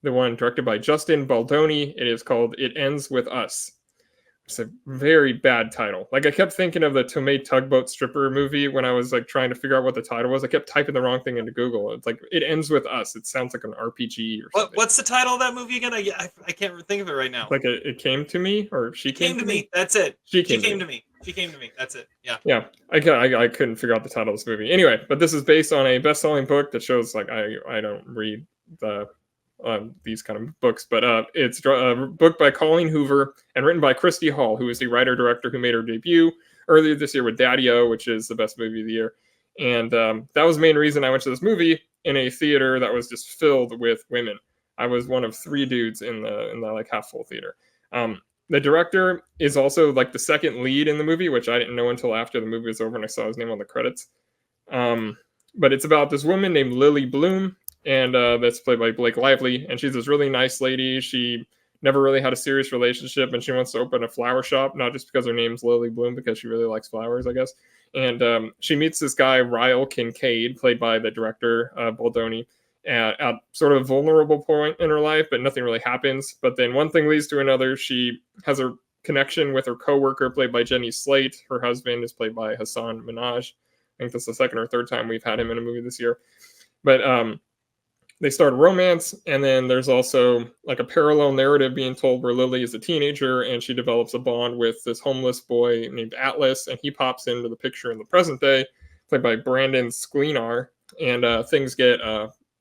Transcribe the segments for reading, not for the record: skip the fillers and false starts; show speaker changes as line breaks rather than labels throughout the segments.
the one directed by Justin Baldoni. It is called It Ends With Us. It's a very bad title. Like I kept thinking of the Tomei Tugboat Stripper movie when I was like trying to figure out what the title was. I kept typing the wrong thing into Google. It's like It Ends With Us. It sounds like an RPG or something.
What's the title of that movie again? I can't think of it right
It's
now.
like it came to me, or she
It
came
came
to
to
me.
me. That's it.
She
She
came to
came
me.
to me. She came to me. That's it. Yeah.
Yeah, I couldn't figure out the title of this movie. Anyway, but this is based on a best-selling book that shows like I don't read the these kind of books, but it's a book by Colleen Hoover and written by Christy Hall, who is the writer-director who made her debut earlier this year with Daddy-O, which is the best movie of the year. And that was the main reason I went to this movie in a theater that was just filled with women. I was one of three dudes in the like half full theater. The director is also like the second lead in the movie, which I didn't know until after the movie was over and I saw his name on the credits. But it's about this woman named Lily Bloom, and that's played by Blake Lively, and she's this really nice lady. She never really had a serious relationship, and she wants to open a flower shop, not just because her name's Lily Bloom, because she really likes flowers, I guess. And she meets this guy, Ryle Kincaid, played by the director, Baldoni, at sort of a vulnerable point in her life, but nothing really happens. But then one thing leads to another. She has a connection with her coworker, played by Jenny Slate. Her husband is played by Hassan Minaj. I think that's the second or third time we've had him in a movie this year. But they start a romance, and then there's also like a parallel narrative being told where Lily is a teenager and she develops a bond with this homeless boy named Atlas, and he pops into the picture in the present day, played by Brandon Sklenar, and things get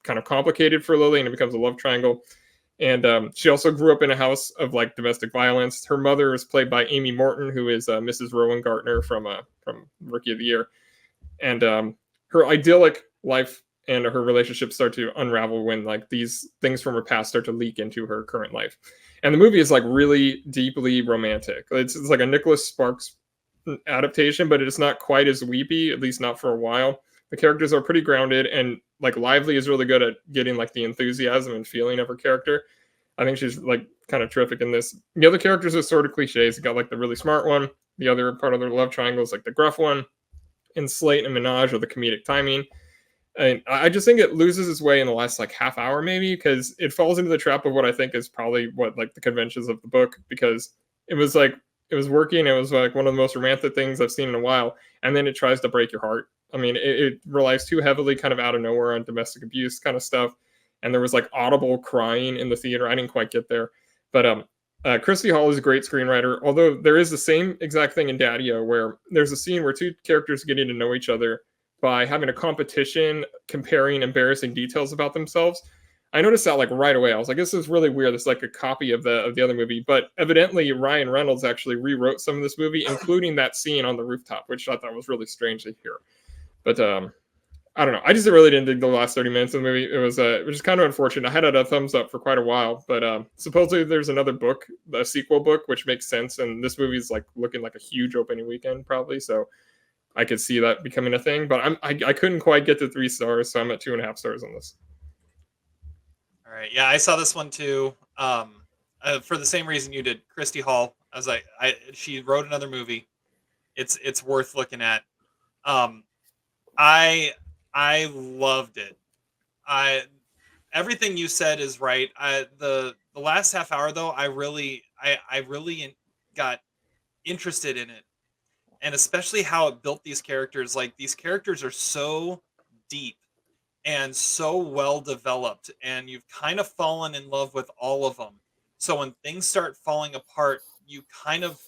kind of complicated for Lily, and it becomes a love triangle. And she also grew up in a house of like domestic violence. Her mother is played by Amy Morton, who is Mrs. Rowan Gartner from Rookie of the Year, and her idyllic life and her relationships start to unravel when like these things from her past start to leak into her current life. And the movie is like really deeply romantic. It's like a Nicholas Sparks adaptation, but it's not quite as weepy, at least not for a while. The characters are pretty grounded, and like Lively is really good at getting like the enthusiasm and feeling of her character. I think she's like kind of terrific in this. The other characters are sort of cliches. You got like the really smart one. The other part of the love triangle is like the gruff one. And Slate and Minaj are the comedic timing. And I just think it loses its way in the last like half hour, maybe, because it falls into the trap of what I think is probably what like the conventions of the book, because it was like it was working. It was like one of the most romantic things I've seen in a while, and then it tries to break your heart. I mean, it relies too heavily, kind of out of nowhere, on domestic abuse kind of stuff. And there was like audible crying in the theater. I didn't quite get there, but Christy Hall is a great screenwriter. Although there is the same exact thing in Daddy-O, where there's a scene where two characters are getting to know each other by having a competition comparing embarrassing details about themselves. I noticed that like right away. I was like, this is really weird. This is like a copy of the other movie. But evidently Ryan Reynolds actually rewrote some of this movie, including that scene on the rooftop, which I thought was really strange to hear. But I don't know. I just really didn't dig the last 30 minutes of the movie. It was kind of unfortunate. I had it a thumbs up for quite a while, but supposedly there's another book, a sequel book, which makes sense. And this movie's like looking like a huge opening weekend probably. So I could see that becoming a thing, but I couldn't quite get to 3 stars, so I'm at 2.5 stars on this.
All right. Yeah, I saw this one too. For the same reason you did. Christy Hall. I was like, she wrote another movie. It's worth looking at. Um, I loved it. Everything you said is right. The last half hour though, I really got interested in it, and especially how it built these characters. Like these characters are so deep and so well developed, and you've kind of fallen in love with all of them. So when things start falling apart, you kind of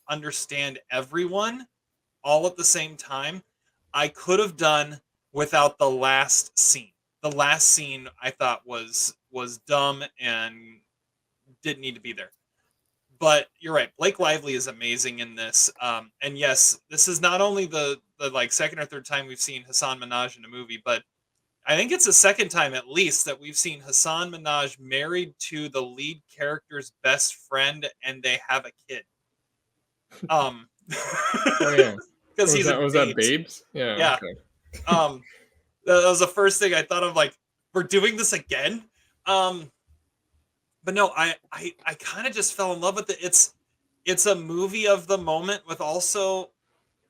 understand everyone all at the same time. I could have done without the last scene. The last scene I thought was dumb and didn't need to be there. But you're right. Blake Lively is amazing in this. And yes, this is not only the like second or third time we've seen Hassan Minaj in a movie, but I think it's the second time at least that we've seen Hassan Minaj married to the lead character's best friend, and they have a kid.
Oh yeah,
because he's
was that Babes? Yeah.
Yeah.
Okay.
That was the first thing I thought of. Like, we're doing this again. But no, I kind of just fell in love with it. It's a movie of the moment with also,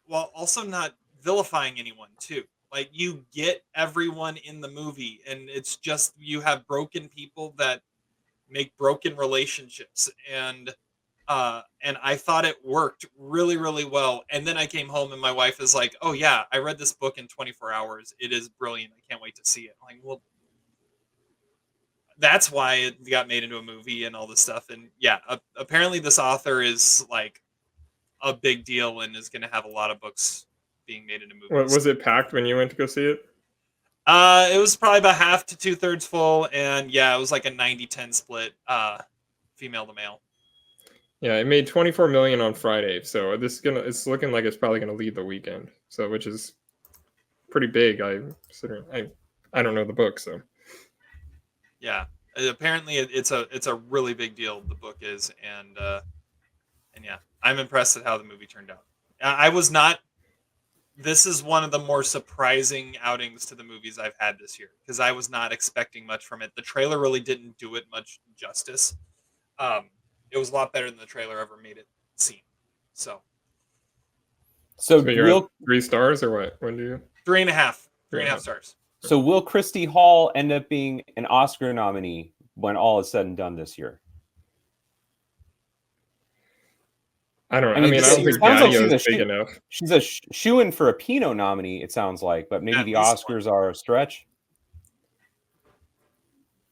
while also not vilifying anyone too. Like you get everyone in the movie, and it's just you have broken people that make broken relationships, and I thought it worked really, really well. And then I came home and my wife is like, "Oh yeah, I read this book in 24 hours. It is brilliant. I can't wait to see it." I'm like, well, that's why it got made into a movie and all this stuff. And yeah, apparently this author is like a big deal and is going to have a lot of books being made into movies.
Was it packed when you went to go see it?
It was probably about half to 2/3 full, and yeah, it was like a 90-10 split, female to male.
Yeah, it made 24 million on Friday, so it's looking like it's probably gonna lead the weekend. So which is pretty big. I don't know the book, so
Yeah, apparently it's a really big deal. The book is, and yeah, I'm impressed at how the movie turned out. I was not. This is one of the more surprising outings to the movies I've had this year because I was not expecting much from it. The trailer really didn't do it much justice. It was a lot better than the trailer ever made it seem. So
you're at 3 stars or what? When do you?
3.5. 3.5 stars.
So will Christy Hall end up being an Oscar nominee when all is said and done this year?
I don't know. I mean, I don't think Daddy-O is big enough.
She's a shoo-in for a Pinot nominee, it sounds like, but maybe the Oscars are a stretch.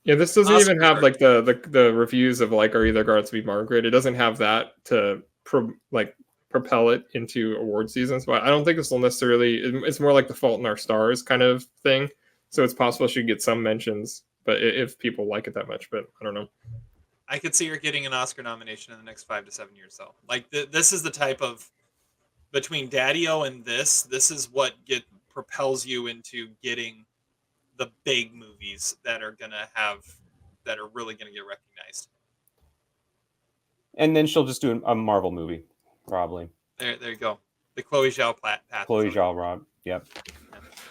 Yeah, this doesn't even have like the reviews of like Are You There, God to Be Margaret. It doesn't have that to propel it into award seasons. But I don't think this will necessarily. It's more like The Fault in Our Stars kind of thing. So it's possible she could get some mentions, but if people like it that much, but I don't know.
I could see her getting an Oscar nomination in the next 5 to 7 years, though. Like this is the type of between Daddy-O and this is what propels you into getting the big movies that are really gonna get recognized.
And then she'll just do a Marvel movie, probably.
There you go. The Chloe Zhao path.
Chloe Zhao, Rob. Yep.